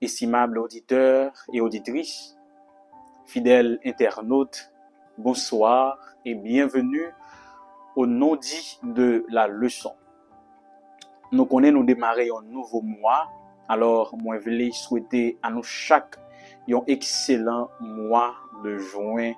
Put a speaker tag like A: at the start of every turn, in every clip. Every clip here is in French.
A: estimables auditeurs et auditrices, fidèles internautes, bonsoir et bienvenue au nom dit de la leçon. Nous connaissons nous démarrer un nouveau mois, alors moi je voulais souhaiter à nous chaque un excellent mois de juin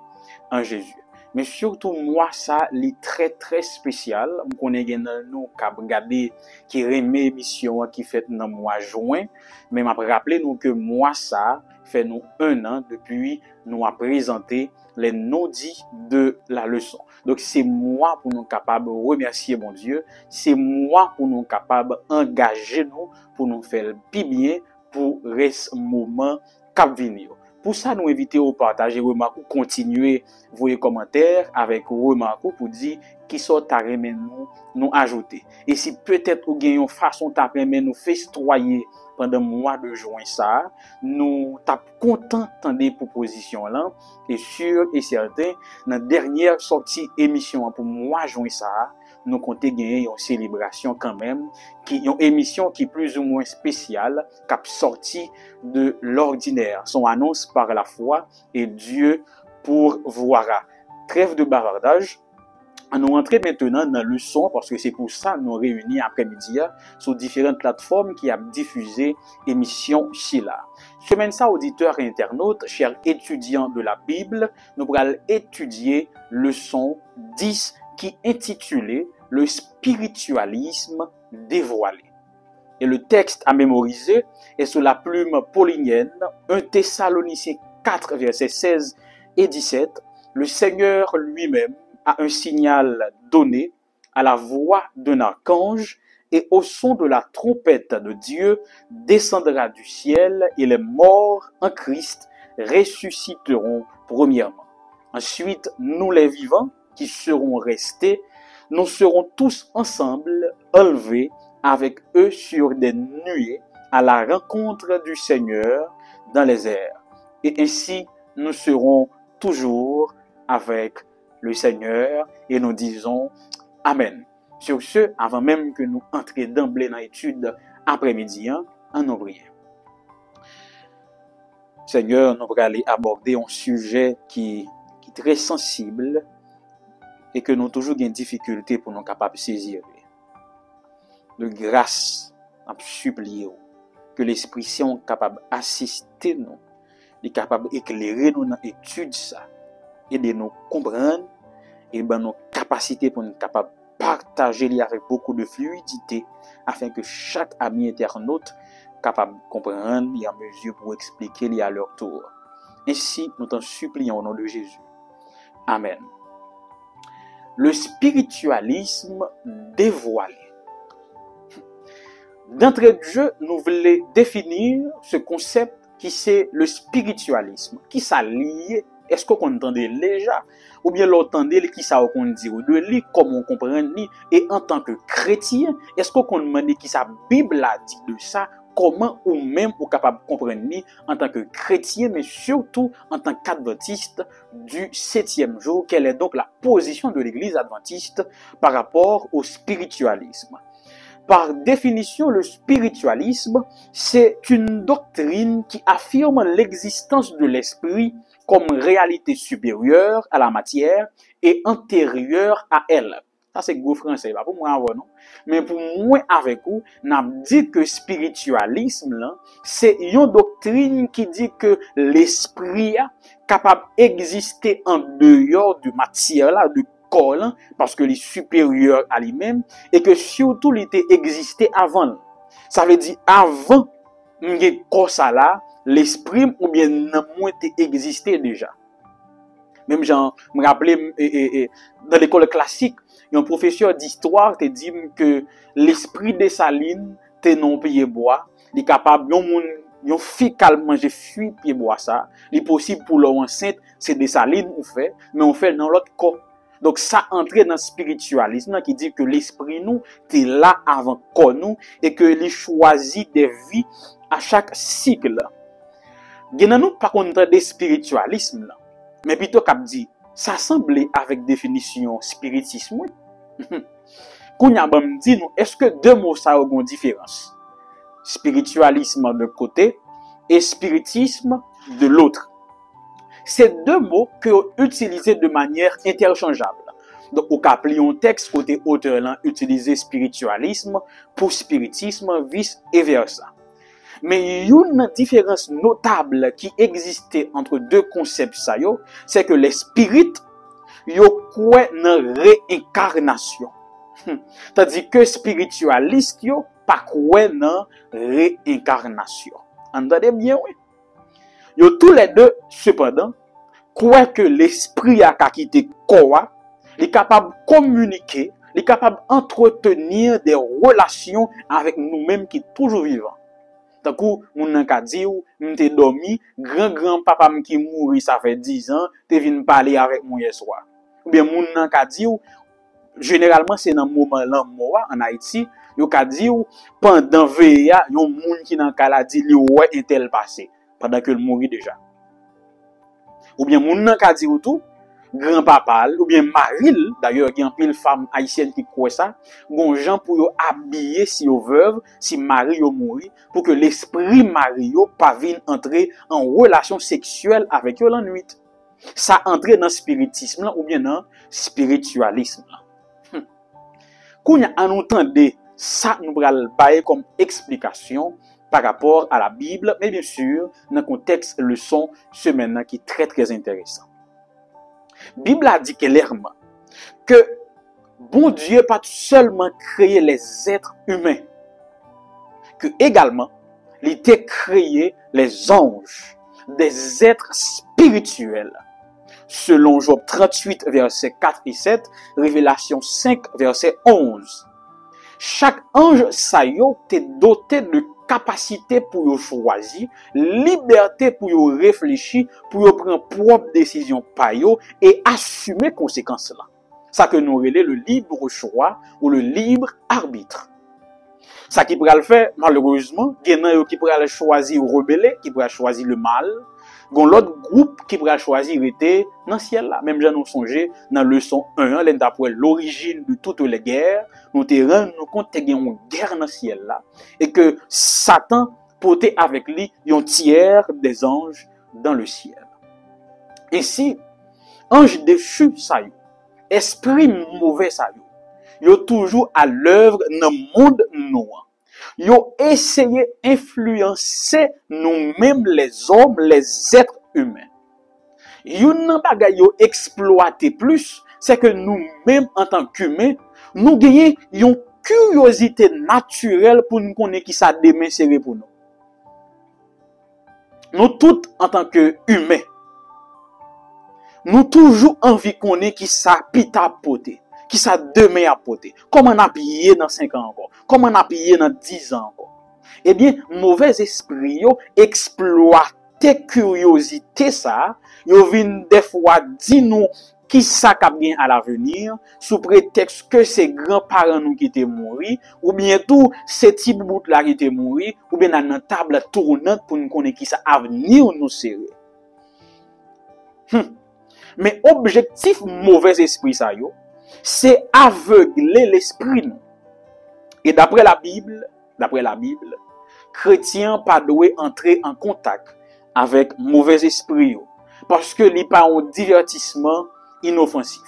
A: en Jésus. Mais surtout moi ça est très spécial. On connaît nous qui regarder qui remet émission qui fait dans mois juin, mais m'a rappeler nous que mois ça fait nous 1 an depuis nous a présenté les non-dits de la leçon. Donc c'est moi pour nous capable remercier mon Dieu, c'est moi pour nous capable engager nous pour nous faire plus bien pour reste moment cap venir. Pour ça, nous invitons au partager remarques, continuer vos commentaires avec remarques pour dire qui sont à nous ajouter. Et si peut-être vous avez une façon de nous festoyer pendant le mois de juin ça, nous sommes contents des propositions là et sûr et certain dans la dernière sortie émission pour le mois de juin ça, nous comptons gagner une célébration quand même, une émission qui est plus ou moins spéciale, qui a sorti de l'ordinaire. Son annonce par la foi et Dieu pourvoira. Trêve de bavardage. Nous rentrons maintenant dans le son parce que c'est pour ça que nous réunis après-midi sur différentes plateformes qui ont diffusé l'émission Sheila. Semaine ça, auditeurs et internautes, chers étudiants de la Bible, nous allons étudier leçon 10 qui est intitulée le spiritualisme dévoilé. Et le texte à mémoriser est sous la plume paulinienne, 1 Thessaloniciens 4, versets 16 et 17. Le Seigneur lui-même a un signal donné à la voix d'un archange et au son de la trompette de Dieu descendra du ciel et les morts en Christ ressusciteront premièrement. Ensuite, nous les vivants qui seront restés, nous serons tous ensemble enlevés avec eux sur des nuées à la rencontre du Seigneur dans les airs. Et ainsi, nous serons toujours avec le Seigneur et nous disons Amen. Sur ce, avant même que nous entrions d'emblée dans l'étude après-midi, en nous prions. Seigneur, nous allons aller aborder un sujet qui est très sensible et que nous avons toujours des difficultés pour nous capables de saisir. De grâce, nous supplions que l'Esprit Saint est capable d'assister nous, est capable d'éclairer nous dans l'étude ça, et de nous comprendre et ben nos capacités pour nous capables de partager avec beaucoup de fluidité afin que chaque ami internaute capable de comprendre et en mesure pour expliquer à leur tour. Ainsi, nous t'en supplions au nom de Jésus. Amen. Le spiritualisme dévoilé. D'entrée de jeu, nous voulons définir ce concept qui c'est le spiritualisme. Qui ça lié? Est-ce qu'on entendait déjà? Ou bien l'entendait qui ça qu'on dit de lui, comment on comprend lui? Et en tant que chrétien, est-ce qu'on demande qui sa Bible a dit de ça? Comment ou même ou capable de comprendre lui en tant que chrétien, mais surtout en tant qu'adventiste du 7e jour? Quelle est donc la position de l'Église adventiste par rapport au spiritualisme? Par définition, le spiritualisme, c'est une doctrine qui affirme l'existence de l'esprit comme réalité supérieure à la matière et antérieure à elle. Ça, c'est gros français, pas pour moi avant, non? Mais pour moi avec vous, n'a dit que spiritualisme, là, c'est une doctrine qui dit que l'esprit est capable d'exister en dehors de matière, là, de corps, là, parce que il est supérieur à lui-même, et que surtout, il était existé avant. Ça veut dire, avant, il corps ça là, l'esprit ou bien non moins existé déjà. Même j'en me rappelais dans l'école classique, un professeur d'histoire te dit que l'esprit de Saline te non pied bois, il est capable yon fille calme manger fruit pied bois ça, il est possible pour leur enceinte c'est des salines on fait, mais on fait dans l'autre corps. Donc ça entre dans le spiritualisme qui dit que l'esprit nous t'es là avant corps nous et que il choisit des vies à chaque cycle. Gen nous pas contre des spiritualisme là, mais plutôt qu'a dit ça semble avec définition spiritisme. Kounya bam dit nous est-ce que deux mots ça ont une différence? Spiritualisme d'un côté et spiritisme de l'autre. C'est deux mots que ont utilisés de manière interchangeable. Donc, au cas plié un texte, côté auteur là, utiliser spiritualisme pour spiritisme, vice et versa. Mais une différence notable qui existait entre deux concepts ça yo, c'est que les spirites yo croient dans réincarnation. Tandis que spiritualistes yo pas croient dans réincarnation. Entendez bien oui. Yo tous les deux cependant croient que l'esprit a quitté corps, il est capable de communiquer, il est capable d'entretenir des relations avec nous-mêmes qui sont toujours vivants. Tant que moun nan ka di ou, m'te dormi, grand papa qui mouri ça fait 10 ans, te vinn parler avec moi hier soir. Ou bien moun nan ka di ou, généralement c'est dans moment là moi en Haïti, yo ka di ou pendant veilla, yon moun qui nan ka la di li ouais un tel passé pendant que le mouri déjà. Ou bien moun nan ka di ou tout grand-papa, ou bien Maril, d'ailleurs, il y a une femme haïtienne qui croit ça, bon gens pour yo habiller si yo veuve, si mari yo mouri, pour que l'esprit mari yo pas vienne entrer en relation sexuelle avec yo la nuit. Ça entrer dans spiritisme là, ou bien dans spiritualisme là. Quand on entend ça nous pral bailler comme explication par rapport à la Bible, mais bien sûr, dans le contexte leçon semaine qui est très très intéressant. Bible a dit clairement que bon Dieu pas seulement créé les êtres humains, que également il a créé les anges, des êtres spirituels. Selon Job 38, verset 4 et 7, Révélation 5, verset 11. Chaque ange saillot est doté de capacité pour yo choisir, liberté pour yo réfléchir, pour yo prendre propre décision par yo et assumer conséquences là. Ça que nous relève le libre choix ou le libre arbitre. Ça qui pourra le faire malheureusement, il y en a qui pourra choisir rebeller, qui pourra choisir le mal. Gon l'autre groupe qui pourra choisir rester dans le ciel là. Même j'en ai songé dans leçon 1, d'après l'origine de toutes les guerres, nous te rendre compte qu'il y a une guerre dans le ciel là et que Satan portait avec lui un tiers des anges dans le ciel. Ainsi, ange déchu ça yo, esprit mauvais ça yo toujours à l'œuvre dans le monde noir. Yo essayé influencer nous-mêmes les hommes, les êtres humains. Yon bagay yo exploiter plus, c'est que nous-mêmes en tant qu'humains, nous gagnons une curiosité naturelle pour nous connaître qui ça demain serré pour nous. Nous tous en tant qu'humains, nous toujours envie connaître qui ça pita poté. Qui ça demain à porter? Comment on a payé dans 5 ans encore? Comment on a payé dans 10 ans encore? Eh bien, mauvais esprit yo exploiter curiosité ça, yo vinn des fois di nous qui ça ka bien à l'avenir sous prétexte que c'est grands-parents nous qui étaient morts ou bien tout ces type bout là qui étaient morts ou bien dans une table tournante pour nous connaître qui ça avenir nous serrer. Mais objectif mauvais esprit ça yo, c'est aveugler l'esprit. Et d'après la Bible, chrétien pas doit entrer en contact avec mauvais esprit parce que li pas un divertissement inoffensif.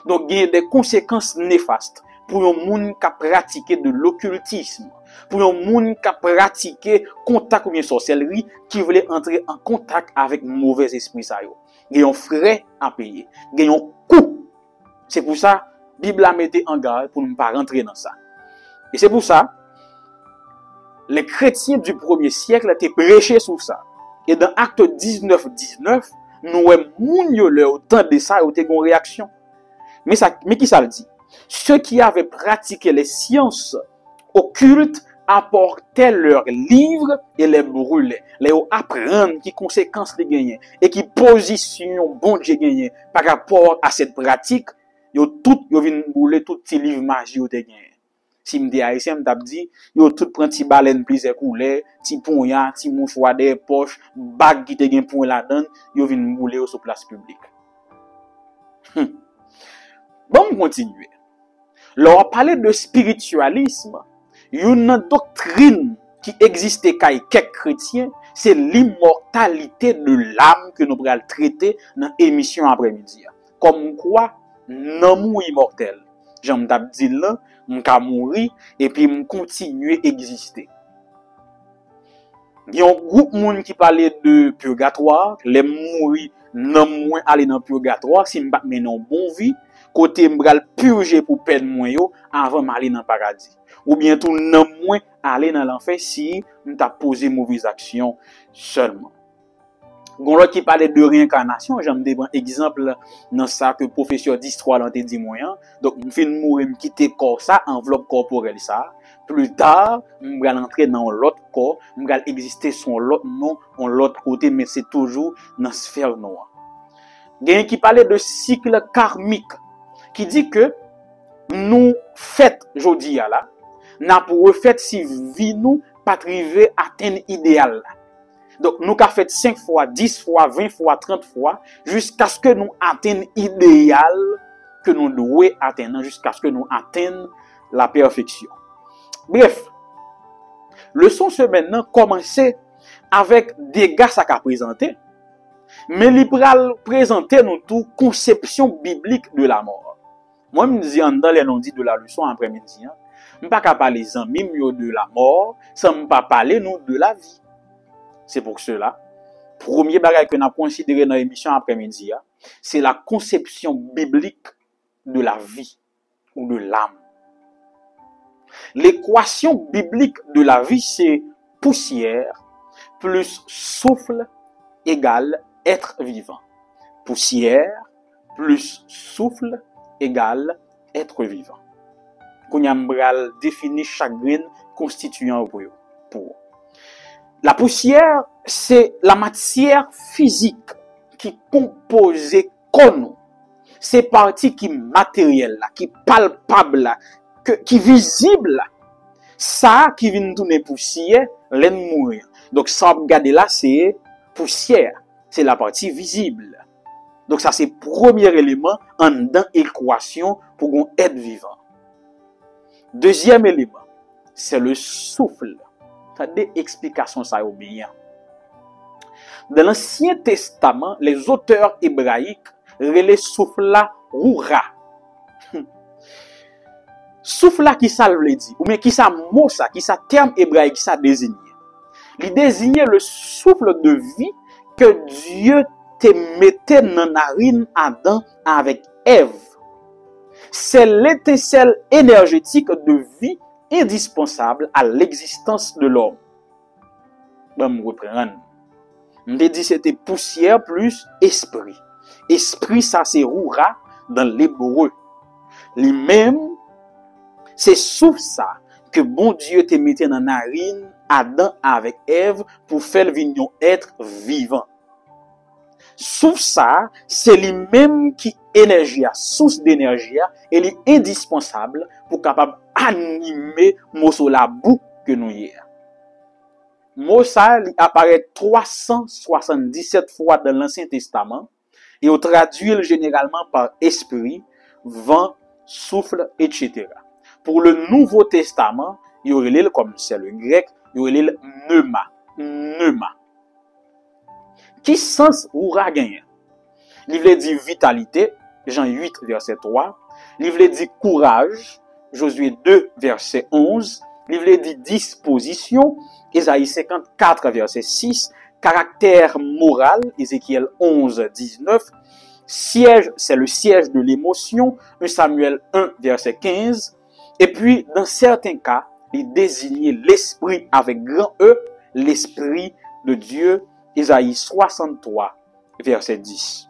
A: Donc il y a des conséquences néfastes pour un monde qui a pratiqué de l'occultisme, pour un monde qui a pratiqué contact ou bien sorcellerie qui voulait entrer en contact avec mauvais esprit ça yo. Il y a un frais à payer, il y a un coût. C'est pour ça la Bible a mis en garde pour ne pas rentrer dans ça. Et c'est pour ça les chrétiens du premier siècle étaient prêchés sur ça. Et dans Acte 19, nous moun yo le autant de ça ont une réaction. Mais qui ça le dit? Ceux qui avaient pratiqué les sciences occultes apportaient leurs livres et les brûlaient. Les apprendre qui conséquences les gagner et qui position bon Dieu gagner par rapport à cette pratique. Yo vinn brûler tout petit livre magie yo te gagné. Si m'te haïtien m't'a dit, yo tout prend ti baleine plusieurs couleurs, ti ponya, ti mouchoir des poches, bag qui te gen pour la donne, yo vinn brûler sur place publique. Bon, on continue. Lorsqu'on parle de spiritualisme, une doctrine qui existait chez quelques chrétiens, c'est l'immortalité de l'âme que nous allons traiter dans l'émission après-midi. Comme quoi, non immortel. J'aime dire là, m'ka mourir et puis continuer exister. Il y a un groupe moun qui parlait de purgatoire, les mourir non moins aller dans purgatoire si m'pa menon bon vie, côté m'bral purger pour peine moins yo avant m'aller dans paradis. Ou bien tout non moins aller dans l'enfer si m'ta posé mauvaise action seulement. Gon l'autre qui parlait de réincarnation, j'aime des exemple dans ça que professeur d'histoire l'ont dit moyen. Donc m'fin mourir m'quitter corps ça, enveloppe corporelle ça. Plus tard, m'gal entrer dans l'autre corps, m'gal exister son l'autre nom, en l'autre côté, mais c'est toujours dans sphère noire. Gen qui parlait de cycle karmique, qui dit que nous fête jodi là, n'a pour refait si vie nous pas arriver atteindre idéal. Donc nous ka fait 5 fois, 10 fois, 20 fois, 30 fois jusqu'à ce que nous atteignions idéal que nous devons atteindre jusqu'à ce que nous atteignions la perfection. Bref, leçon ce maintenant commencer avec des gars ça qu'a présenté, mais il présenter nous tout conception biblique de la mort. Moi me dis dans les non dit de la leçon après-midi, on pas qu'à parler de la mort, sans pas parler nous de la vie. C'est pour cela, premier bagage que nous avons considéré dans l'émission après-midi, c'est la conception biblique de la vie ou de l'âme. L'équation biblique de la vie, c'est poussière plus souffle égale être vivant. Poussière plus souffle égale être vivant. Kounyambral définit chaque graine constituant pour. La poussière, c'est la matière physique qui compose nous. C'est partie qui matérielle là, qui palpable là, qui visible là. Ça qui vient tourner poussière, l'aide mourir. Donc ça regarder là c'est poussière, c'est la partie visible. Donc ça c'est premier élément en dans équation pour qu'on être vivant. Deuxième élément, c'est le souffle. Ça des explications ça au bien. Dans l'Ancien Testament, les auteurs hébraïques relaient souffle là roura. Souffle là qui ça veut dire ou bien qui ça mot ça, qui ça terme hébraïque qui ça désigne. Il désignait le souffle de vie que Dieu te mettait dans la narine Adam avec Ève. C'est l'étincelle énergétique de vie indispensable à l'existence de l'homme. Je vais me reprendre. Je me dit c'était poussière plus esprit. Esprit ça c'est roura dans l'hébreu. Lui-même c'est souffle ça que bon Dieu te mettait dans la narine Adam avec Ève pour faire venir être vivant. Souffle ça, c'est lui-même qui énergie, source d'énergie, et il est indispensable pour capable animer morceau la boue que nous y a. Mot ça apparaît 377 fois dans l'Ancien Testament et on traduit généralement par esprit, vent, souffle, etc. Pour le Nouveau Testament, il y aurait comme c'est le grec, il y aurait le pneuma. Qui sens aura gagné? Il veut dire vitalité, Jean 8 verset 3. Il veut dire courage, Josué 2 verset 11. Il veut dire disposition, Ésaïe 54 verset 6. Caractère moral, Ézéchiel 11 19. Siège, c'est le siège de l'émotion, 1 Samuel 1 verset 15. Et puis, dans certains cas, il désignait l'esprit avec grand E, l'esprit de Dieu, Ésaïe 63, verset 10.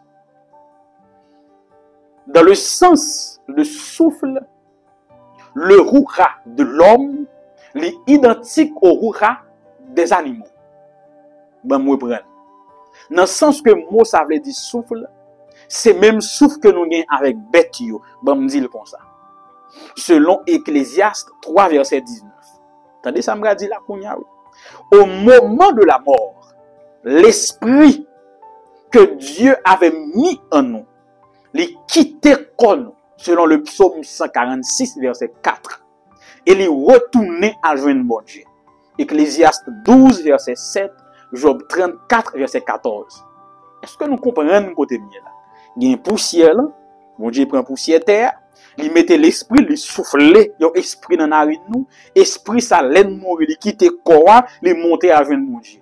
A: Dans le sens de souffle, le roura de l'homme est identique au roura des animaux. Ben, moi, prends. Dans le sens que mot ça veut dire souffle, c'est même souffle que nous avons avec bête yo. Ben, me dit comme ça. Selon Ecclésiaste 3, verset 19. Attendez, ça me dit là, au moment de la mort, l'esprit que Dieu avait mis en nous, les quittait comme selon le psaume 146, verset 4, et les retournait à joindre bon Dieu. Ecclésiaste 12, verset 7, Job 34, verset 14. Est-ce que nous comprenons côté bien là? Il y a une poussière là. Bon Dieu prend poussière terre. Il mettait l'esprit, il soufflait, il esprit dans la narine nous. Esprit ça l'aide mourir, il quitte corps, il monte avec mon Dieu.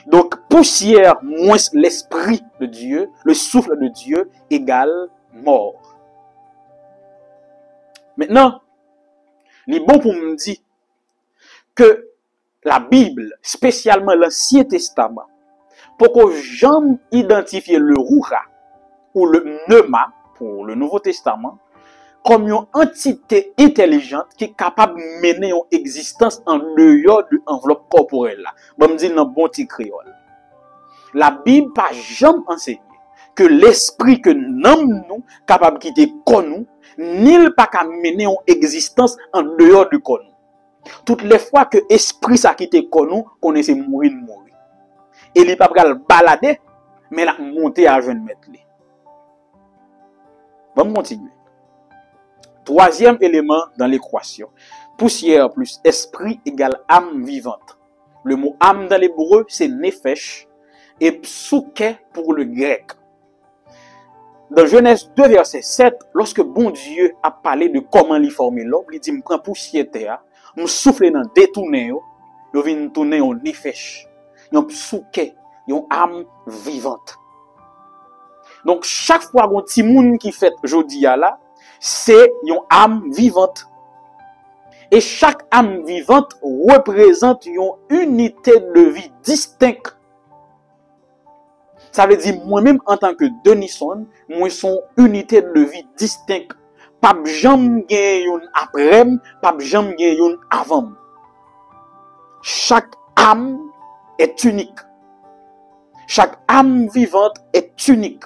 A: Donc, poussière moins l'esprit de Dieu, le souffle de Dieu égale mort. Maintenant, il est bon pour me dire que la Bible, spécialement l'Ancien Testament, pour que j'aime identifier le Roura ou le Pneuma pour le Nouveau Testament comme une entité intelligente qui est capable de mener une existence en dehors de l'enveloppe corporelle. Je me dis dans bon petit créole. La Bible pas jamais enseigné que l'esprit que nous capable de quitter nous, n'il pas qu'à mener une existence en dehors de nous. Toutes les fois que l'esprit ça quitté nous, qu'on essaie de mourir. Et il n'est pas le balader, mais la monter à jeune mettre. Vamos continuer. Troisième élément dans l'équation. Poussière plus esprit égale âme vivante. Le mot âme dans l'hébreu, c'est nefesh et psouké pour le grec. Dans Genèse 2, verset 7, lorsque bon Dieu a parlé de comment il formait l'homme, il dit, je prends poussière terre, je souffle dans détourner, je viens tourner en nefesh, un psouké, une âme vivante. Donc, chaque fois qu'on petit moun qui fait jodi a là, c'est une âme vivante. Et chaque âme vivante représente une unité de vie distincte. Ça veut dire, moi-même, en tant que Denison, moi, son unité de vie distincte. Pas jamais une après, pas jamais une avant. Chaque âme est unique. Chaque âme vivante est unique.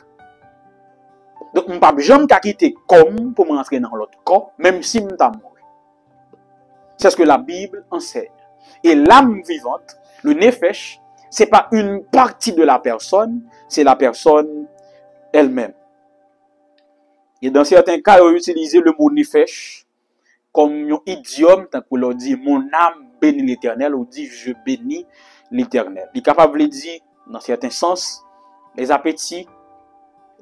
A: Donc, je ne peux pas jamais quitter comme pour m'entrer dans l'autre corps, même si je suis mort. C'est ce que la Bible enseigne. Et l'âme vivante, le nefesh, ce n'est pas une partie de la personne, c'est la personne elle-même. Et dans certains cas, on utilise le mot nefesh comme un idiome, tant qu'on leur dit mon âme bénit l'Éternel, ou dit je bénis l'Éternel. Il est capable de dire, dans certains sens, les appétits,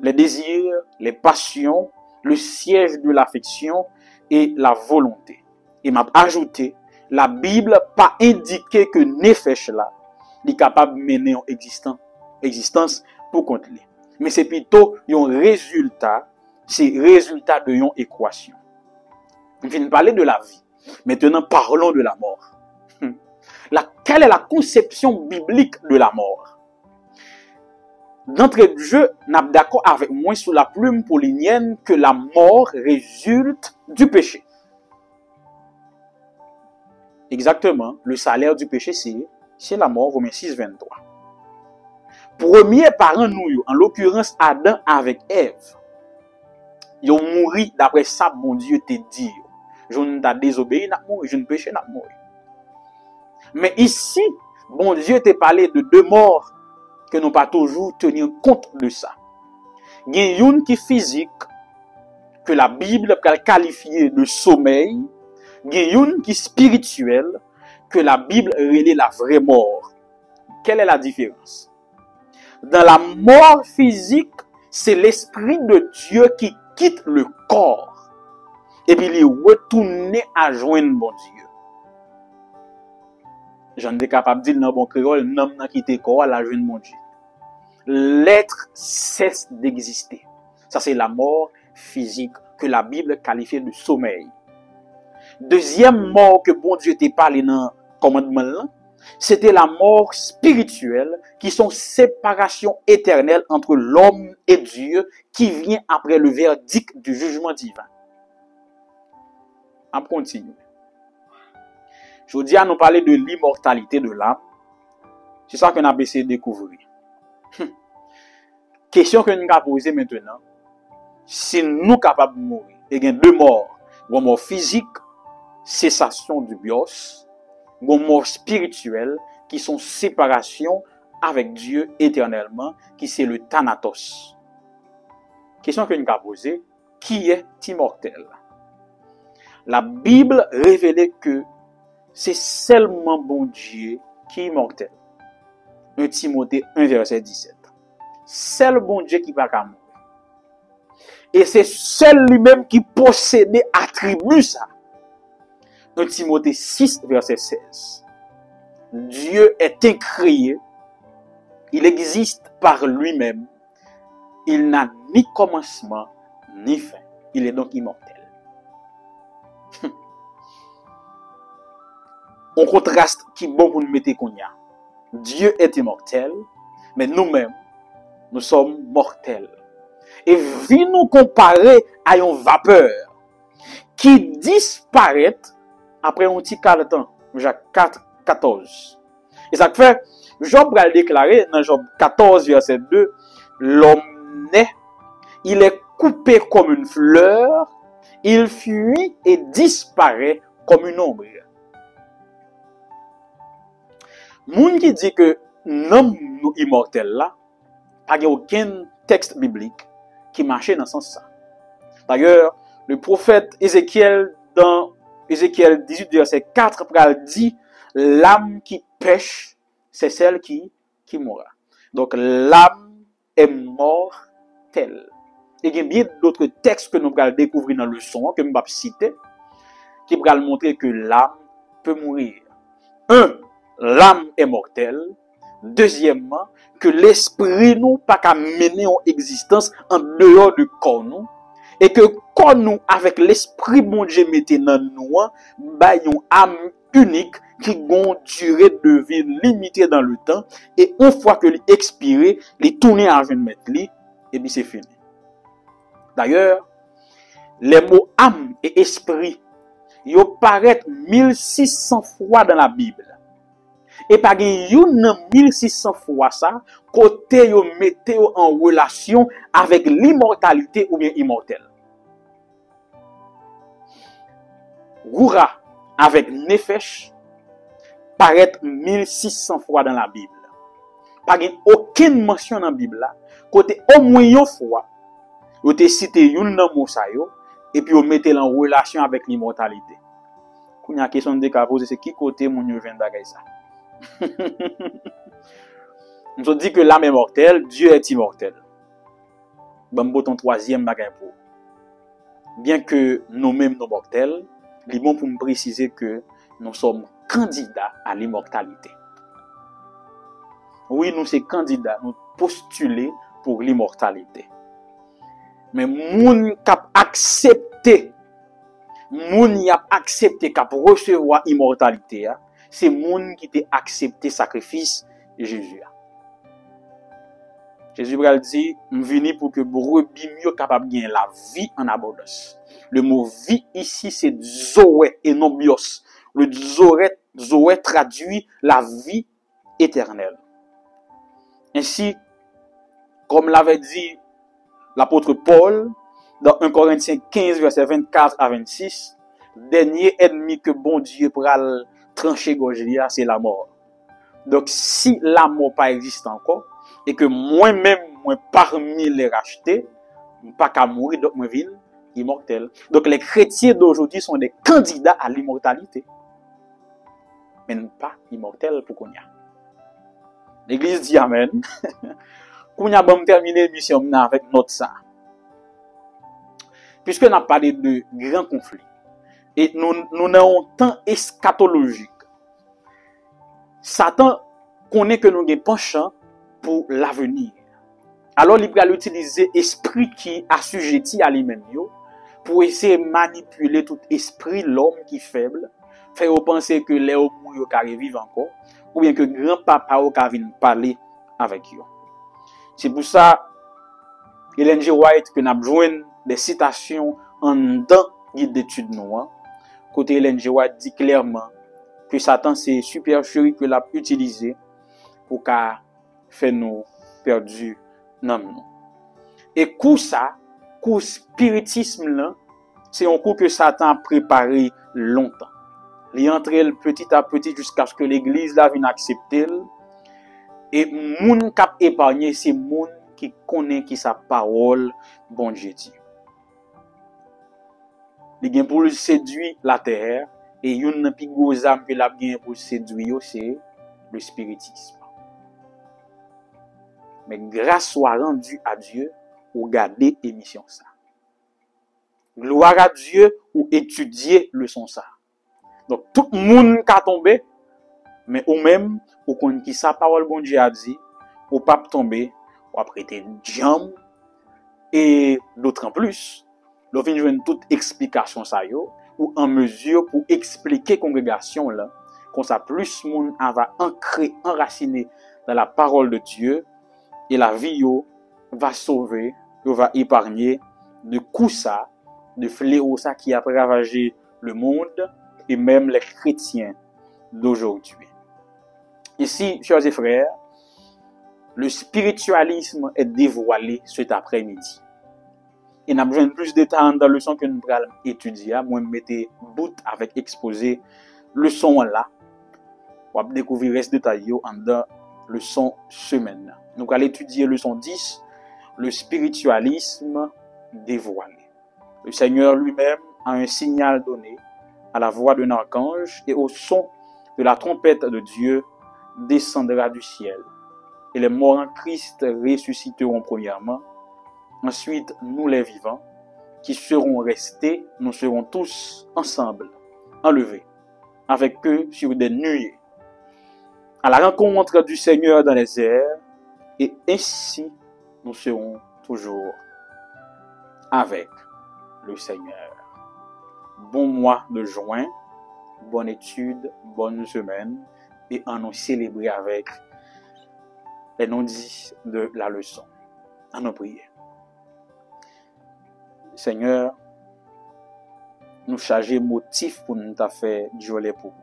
A: les désirs, les passions, le siège de l'affection et la volonté. Il m'a ajouté, la Bible pas indiqué que nefesh là, il est capable de mener en existence pour contenir. Mais c'est plutôt un résultat, c'est résultat de une équation. On vient de parler de la vie. Maintenant, parlons de la mort. Quelle est la conception biblique de la mort? D'entrée de jeu, n'a d'accord avec moi sous la plume paulinienne que la mort résulte du péché. Exactement, le salaire du péché, c'est la mort, Romains 6, 23. Premier parent nous, en l'occurrence Adam avec Ève, ils ont mouru d'après ça, bon Dieu te dit. Je ne t'ai désobéi, n'a mouru, je ne péché, n'a mouru. Mais ici, bon Dieu t'a parlé de deux morts que nous pas toujours tenir compte de ça. Il y a une qui est physique, que la Bible peut qualifier de sommeil. Il y a une qui est spirituelle, que la Bible relève la vraie mort. Quelle est la différence? Dans la mort physique, c'est l'Esprit de Dieu qui quitte le corps. Et puis il est retourné à joindre bon Dieu. J'en ai capable de dire dans bon créole, l'homme n'a quitté le corps à la joindre mon Dieu. L'être cesse d'exister. Ça, c'est la mort physique que la Bible qualifie de sommeil. Deuxième mort que bon Dieu t'a parlé dans le commandement là, c'était la mort spirituelle, qui sont séparation éternelle entre l'homme et Dieu, qui vient après le verdict du jugement divin. On continue. Je vous dis à nous parler de l'immortalité de l'âme. C'est ça qu'on a essayé de découvrir. Question que nous avons posée maintenant. Si nous sommes capables de mourir, il y a deux morts. Une mort physique, cessation du bios. Une mort spirituelle, qui sont séparation avec Dieu éternellement, qui c'est le Thanatos. Question que nous avons posée. Qui est immortel? La Bible révélait que c'est seulement bon Dieu qui est immortel. 1 Timothée 1 verset 17. Seul bon Dieu qui va mourir. Et c'est seul lui-même qui possédait attribut ça. 1 Timothée 6 verset 16. Dieu est incréé. Il existe par lui-même. Il n'a ni commencement ni fin. Il est donc immortel. On contraste qui bon pour nous mettre qu'on y a. Dieu est immortel, mais nous-mêmes, nous sommes mortels. Et vu nous comparer à une vapeur qui disparaît après un petit quart de temps. Jacques 4, 14. Et ça fait, Job va le déclarer dans Job 14, verset 2, l'homme naît, il est coupé comme une fleur, il fuit et disparaît comme une ombre. Moun qui dit que l'homme nous immortel là, il n'y a aucun texte biblique qui marchait dans ce sens-là. D'ailleurs, le prophète Ézéchiel, dans Ézéchiel 18, verset 4, dit l'âme qui pêche, c'est celle qui mourra. Donc, l'âme est mortelle. Et il y a bien d'autres textes que nous allons découvrir dans le leçon, que nous allons citer, qui vont montrer que l'âme peut mourir. L'âme est mortelle. Deuxièmement, que l'esprit nous pas qu'à mener en existence en dehors du corps nous. Et que corps nous, avec l'esprit bon Dieu mette dans nous, bah une âme unique qui a une durée de vie limitée dans le temps. Et une fois que l'expiré, les tourner à une mettre et puis c'est fini. D'ailleurs, les mots âme et esprit, ils apparaissent 1600 fois dans la Bible. Et par une 1600 fois ça, côté yo mettez en relation avec l'immortalité ou bien immortel. Goura avec Nefesh paraît 1600 fois dans la Bible. Pas aucune mention dans la Bible là, côté au moins une fois, vous te cité une dans Moussa yo et puis vous mettez en relation avec l'immortalité. Quand il y a question de cas poser c'est qui côté mon yo vient d'agay ça. Nous dit que l'âme est mortelle, Dieu est immortel. Bon, ton troisième bagage pour. Bien que nous-mêmes nous mortels, il est bon pour me préciser que nous sommes candidats à l'immortalité. Oui, nous sommes candidats, nous postulons pour l'immortalité. Mais moun k'ap accepté, moun y a accepté k'ap recevoir immortalité, c'est moun qui t'a accepté sacrifice de Jésus. Jésus va dire, m'vini pour que brebis mieux capable de gagner la vie en abondance. Le mot vie ici c'est zoé et non bios. Le zoé traduit la vie éternelle. Ainsi, comme l'avait dit l'apôtre Paul dans 1 Corinthiens 15 verset 24 à 26, dernier ennemi que bon Dieu pral trancher gorge c'est la mort. Donc si la mort pas existe encore et que moi-même moi parmi les rachetés, pas qu'à mourir donc moi ville immortel. Donc les chrétiens d'aujourd'hui sont des candidats à l'immortalité. Mais pas immortels pour qu'on y a. L'église dit amen. Qu'on y a bon terminer l'émission avec notre ça. Puisque nous avons parlé de grands conflits et nous avons un temps eschatologique. Satan connaît que nous avons penchant pour l'avenir. Alors, il va utiliser l'esprit qui assujetti à lui-même pour essayer de manipuler tout esprit, l'homme qui est faible, faire penser que les hommes qui vivent encore, ou bien que grand-papa qui vient parler avec eux. C'est pour ça, Ellen G. White, que nous avons besoin des citations en dans guide d'études noires. Côté Ellen G. White dit clairement que Satan c'est supercherie que l'a utilisé pour faire nous perdus dans nous. Et coup ça, coup spiritisme là, c'est un coup que Satan a préparé longtemps. Il entre petit à petit jusqu'à ce que l'église là vienne accepter. Et moun k'ap épargné c'est moun qui connaît qui sa parole bon Dieu dit. Il gen pour séduire la terre et une pi gros âme que l'a gen pour séduire c'est le spiritisme. Mais grâce soit rendue à Dieu ou garder émission ça. Gloire à Dieu ou étudier leçon ça. Donc tout le monde qui a tombé, mais ou même, ou qu'on qui sa parole bon Dieu a dit, ou pas tomber, ou après te jam, et d'autres en plus, l'on vient joindre toute explication ça yo, ou en mesure pour expliquer congrégation là, qu'on ça plus monde va ancrer, enraciner dans la parole de Dieu, et la vie yo va sauver, yo va épargner de coups ça, de fléaux ça qui a ravagé le monde, et même les chrétiens d'aujourd'hui. Ici, chers et frères, le spiritualisme est dévoilé cet après-midi. Et nous avons besoin de plus de détails dans la leçon que nous allons étudier. Moi, je mettais bout avec exposé leçon là. On va découvrir ce détail dans leçon semaine. Nous allons étudier leçon 10, le spiritualisme dévoilé. Le Seigneur lui-même a un signal donné à la voix d'un archange et au son de la trompette de Dieu descendra du ciel. Et les morts en Christ ressusciteront premièrement. Ensuite, nous les vivants, qui serons restés, nous serons tous ensemble, enlevés, avec eux sur des nuées, à la rencontre du Seigneur dans les airs, et ainsi nous serons toujours avec le Seigneur. Bon mois de juin, bonne étude, bonne semaine, et en nous célébrer avec les non-dits de la leçon. À nos prières. Seigneur, nous charger motif pour nous faire joler pour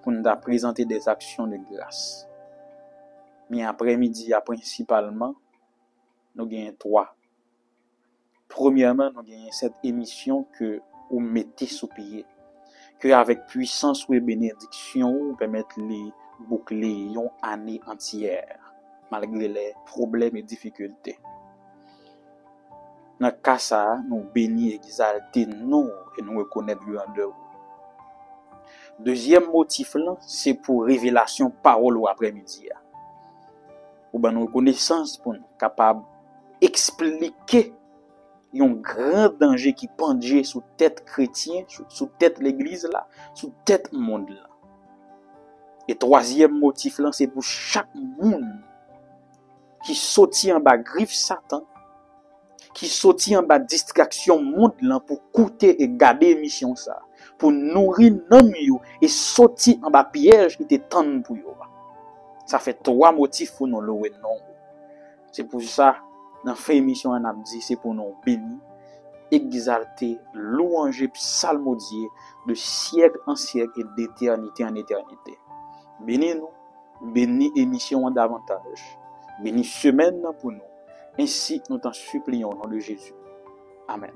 A: nous présenter des actions de grâce. Mais après-midi, principalement, nous gagnons 3. Premièrement, nous gagnons cette émission que vous mettez sous pied, que avec puissance ou bénédiction, vous permettez de boucler une année entière, malgré les problèmes et difficultés. Dans le cas ça, nous bénissons, exalter nous et nous reconnaître grandeur. Deuxième motif là, c'est pour révélation parole ou après-midi. Ou ben nous connaissance pour nous capable expliquer un grand danger qui pendait sous tête chrétien, sous tête l'église là, sous tête monde là. Et troisième motif là, c'est pour chaque monde qui sortit en bas griffe Satan, qui sortit en bas distraction monde là pour coûter et garder mission ça, pour nourrir nom yo et sortir en bas piège qui était tendre pour yo. Ça fait 3 motifs pour nous louer non. C'est pour ça dans fin émission on a dit c'est pour nous bénir, exalter, louanger, psalmodier de siècle en siècle et d'éternité en éternité. Bénis nous, bénis émission en davantage. Bénis semaine pour nous. Ainsi, nous t'en supplions au nom de Jésus. Amen.